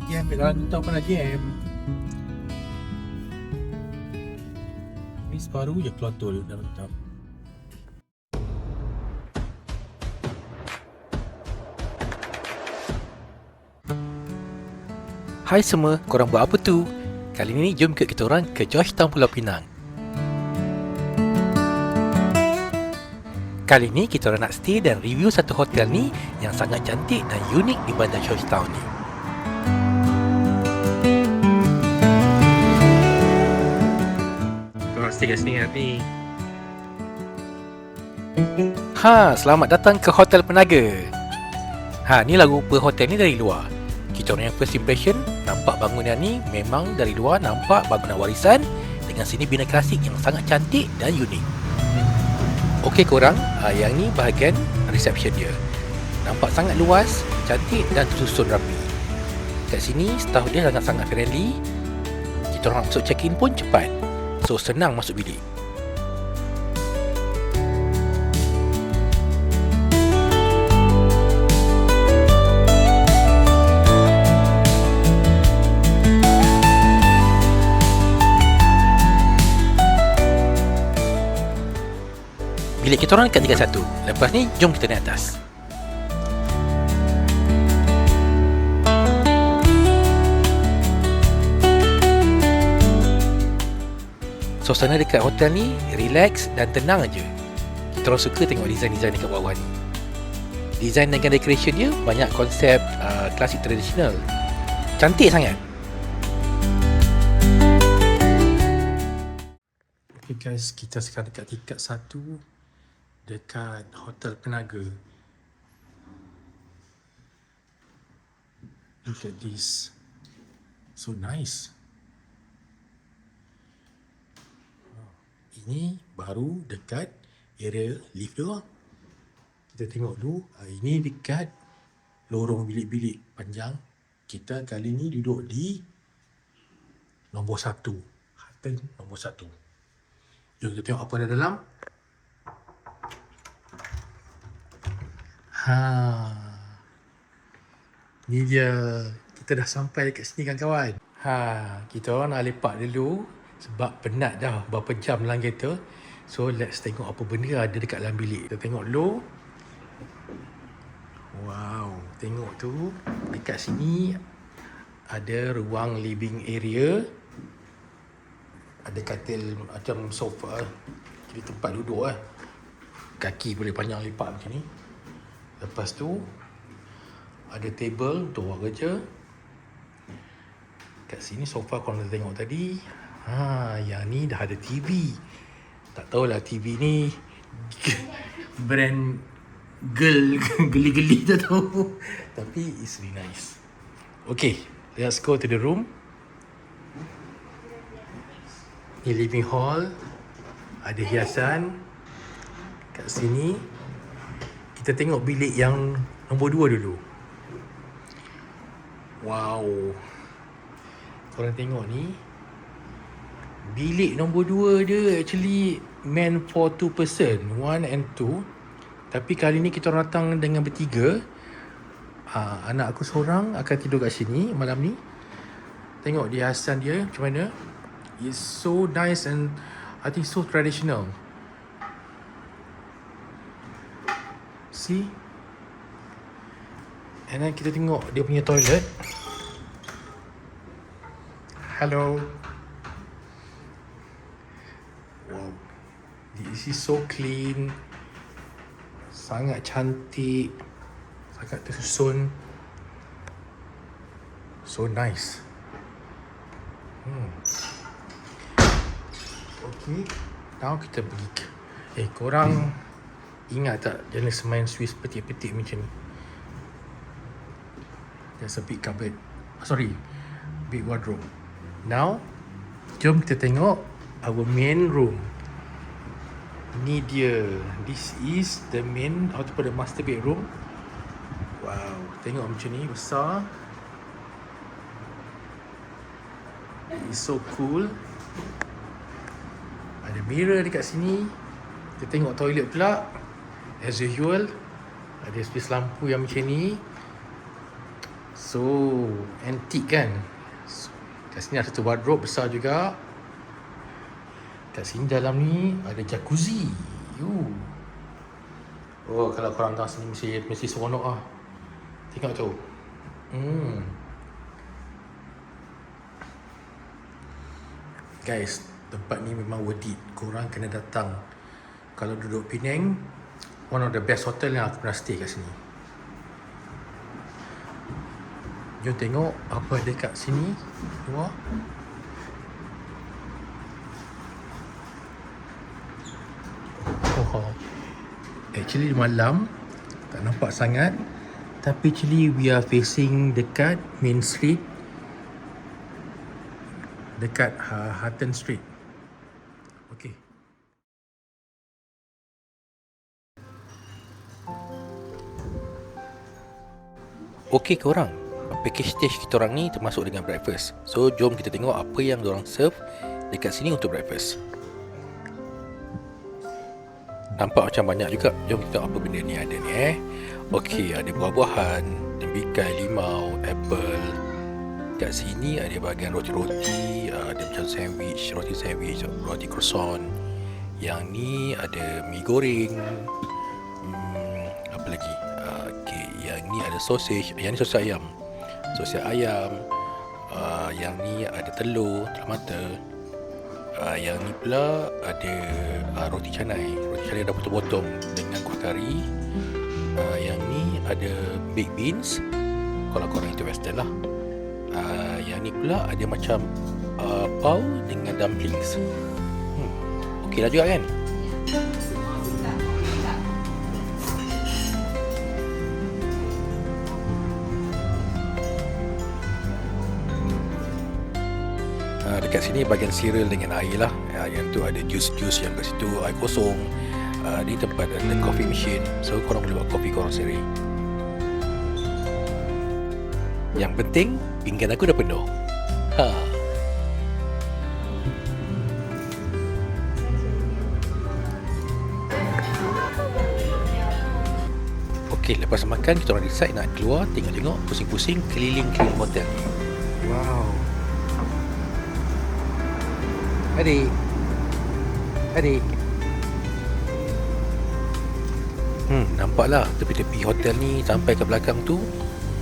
Jam kat dalam tu apa nak jam. Ni separuh je kelotol dalam tu. Hai semua, korang buat apa tu? Kali ni jom ikut kita orang ke Georgetown Pulau Pinang. Kali ni kita orang nak stay dan review satu hotel ni yang sangat cantik dan unik di bandar Georgetown ni. Korang stay kat sini nanti. Selamat datang ke Hotel Penaga. Ni lah rupa hotel ni dari luar. Kita orang yang first impression nampak bangunan ni memang dari luar nampak bangunan warisan dengan seni bina klasik yang sangat cantik dan unik. Okey korang, yang ni bahagian reception dia. Nampak sangat luas, cantik dan tersusun rapi. Kat sini staff dia sangat-sangat friendly. Kita orang masuk check-in pun cepat. So senang masuk bilik. Bilik kita orang dekat tingkat 1. Lepas ni, jom kita naik atas. Suasana dekat hotel ni relax dan tenang aja. Kita orang suka tengok design-design dekat bawah ni. Design dengan decoration dia banyak konsep klasik tradisional. Cantik sangat. Okay guys, kita sekarang dekat tingkat 1 dekat Hotel Penaga. Look at this. So nice. Ini baru dekat area lift tu. Kita tengok dulu. Ini dekat lorong bilik-bilik panjang. Kita kali ni duduk di nombor 1. Hotel nombor 1. Jom kita tengok apa ada dalam. Ni dia. Kita dah sampai dekat sini kawan-kawan. Kita orang nak lepak dulu sebab penat dah berapa jam dalam kereta. So let's tengok apa benda ada dekat dalam bilik. Kita tengok dulu. Wow, tengok tu. Dekat sini ada ruang living area. Ada katil macam sofa. Jadi tempat duduk Kaki boleh panjang lipat macam ni. Lepas tu ada table untuk buat kerja. Kat sini sofa korang dah tengok tadi. Yang ni dah ada TV. Tak tahulah TV ni brand geli-geli tak tahu. Tapi it's really nice. Okay, let's go to the room. Ni living hall. Ada hiasan. Kat sini kita tengok bilik yang nombor 2 dulu. Wow. Korang tengok ni. Bilik nombor 2 dia actually meant for 2 person, 1 and 2. Tapi kali ni kita datang dengan bertiga. Anak aku seorang akan tidur kat sini malam ni. Tengok hiasan dia macam mana. It's so nice and I think so traditional. See? And then kita tengok dia punya toilet. Hello. Wow. This is so clean. Sangat cantik. Sangat tersusun. So nice. Okay. Now kita pergi ke korang ingat tak jenis main Swiss petik-petik macam ni? There's a big cupboard. Sorry, big wardrobe. Now, jom kita tengok our main room. Ni dia. This is the main ataupun the master bedroom. Wow, tengok macam ni besar. It's so cool. Ada mirror dekat sini. Kita tengok toilet pula. As usual, ada space lampu yang macam ni. So So antik kan. So, kat sini ada satu wardrobe besar juga. Kat sini dalam ni ada jacuzzi. Oh, kalau korang datang sini mesti seronok lah. Tengok tu. Guys, tempat ni memang worth it. Korang kena datang. Kalau duduk Penang, one of the best hotel yang aku pernah stay kat sini. Jom tengok apa ada kat sini. Luar. Oh, actually malam tak nampak sangat, tapi actually we are facing dekat main street, dekat Hutton Street. Okay. Okey korang, package stage kita orang ni termasuk dengan breakfast. So jom kita tengok apa yang diorang serve dekat sini untuk breakfast. Nampak macam banyak juga. Jom kita tengok apa benda ni ada ni Okey, ada buah-buahan, tembikai, limau, apple. Kat sini ada bahagian roti-roti, ada macam sandwich, roti sandwich, roti croissant. Yang ni ada mi goreng. Apa lagi? Okey, yang ni ada sausage. Yang ni sosis ayam. Sosis ayam. Yang ni ada telur mata. Yang ni pula ada roti canai. Roti canai dah potong-potong dengan kuah kari. Yang ni ada baked beans. Kalau korang itu western lah. Yang ni pula ada macam pau dengan dumplings. Okey lah juga kan? Dekat sini bahagian cereal dengan air lah. Yang tu ada jus-jus yang kat situ, air kosong. Di tempat ada coffee machine. So korang boleh buat kopi korang sendiri. Yang penting pinggan aku dah penuh. Okey, lepas makan kita orang decide nak keluar tengok-tengok, pusing-pusing keliling-keliling hotel ni. Wow. Adik. Nampaklah tepi-tepi hotel ni sampai ke belakang tu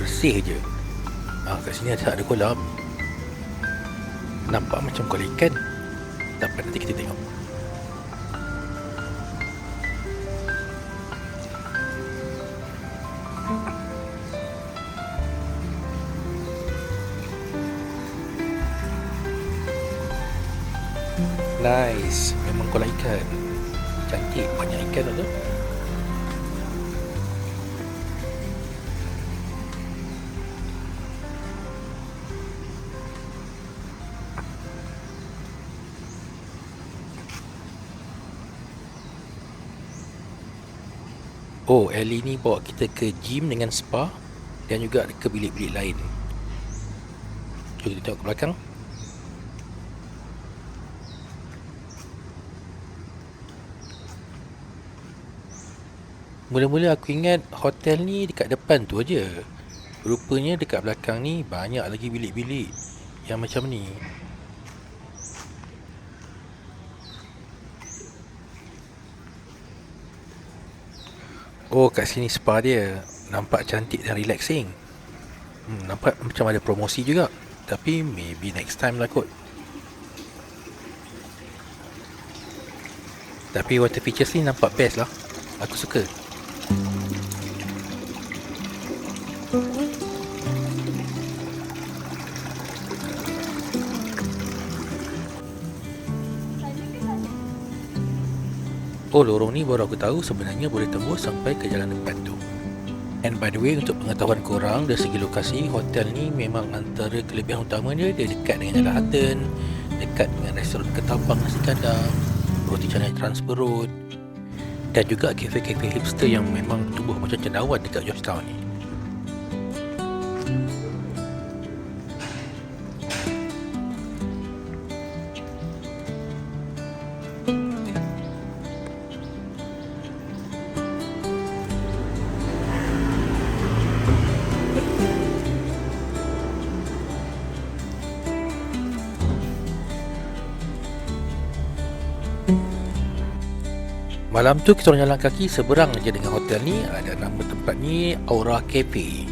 bersih je. Kat sini tak ada kolam. Nampak macam kolam ikan. Dapat nanti kita tengok. Nice. Memang kolam ikan. Cantik. Banyak ikan tu. Oh, Ellie ni bawa kita ke gym dengan spa dan juga ke bilik-bilik lain. Jom kita tengok ke belakang. Mula-mula aku ingat hotel ni dekat depan tu aja. Rupanya dekat belakang ni banyak lagi bilik-bilik yang macam ni. Oh, kat sini spa dia. Nampak cantik dan relaxing. Nampak macam ada promosi juga. Tapi maybe next time lah kot. Tapi water features ni nampak best lah. Aku suka. Oh, lorong ni baru aku tahu sebenarnya boleh tembus sampai ke jalan depan tu. And by the way, untuk pengetahuan korang, dari segi lokasi, hotel ni memang antara kelebihan utamanya dia dekat dengan Jalan Hutton, dekat dengan restoran Ketapang Nasi Kandang, roti canai Transfer Road, dan juga kafe-kafe hipster yang memang tumbuh macam cendawan dekat Georgetown ni. Malam tu kita orang jalan kaki seberang je dengan hotel ni. Ada nama tempat ni Aura Cafe.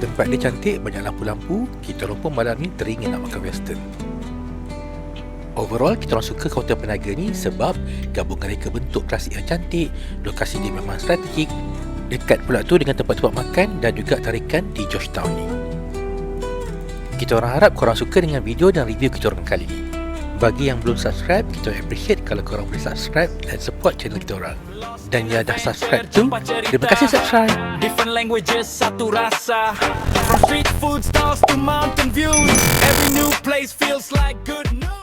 Tempat dia cantik, banyak lampu-lampu. Kita orang pun malam ni teringin nak makan western. Overall, kita orang suka Hotel Penaga ni sebab gabungan reka bentuk klasik yang cantik, lokasi dia memang strategik, dekat pula tu dengan tempat-tempat makan dan juga tarikan di Georgetown ni. Kita orang harap korang suka dengan video dan review kita orang kali ni. Bagi yang belum subscribe, kita appreciate kalau korang boleh subscribe dan support channel kita orang. Dan yang dah subscribe tu, terima kasih subscribe. Different languages, satu rasa. From street food stalls to mountain views, every new place feels like good news.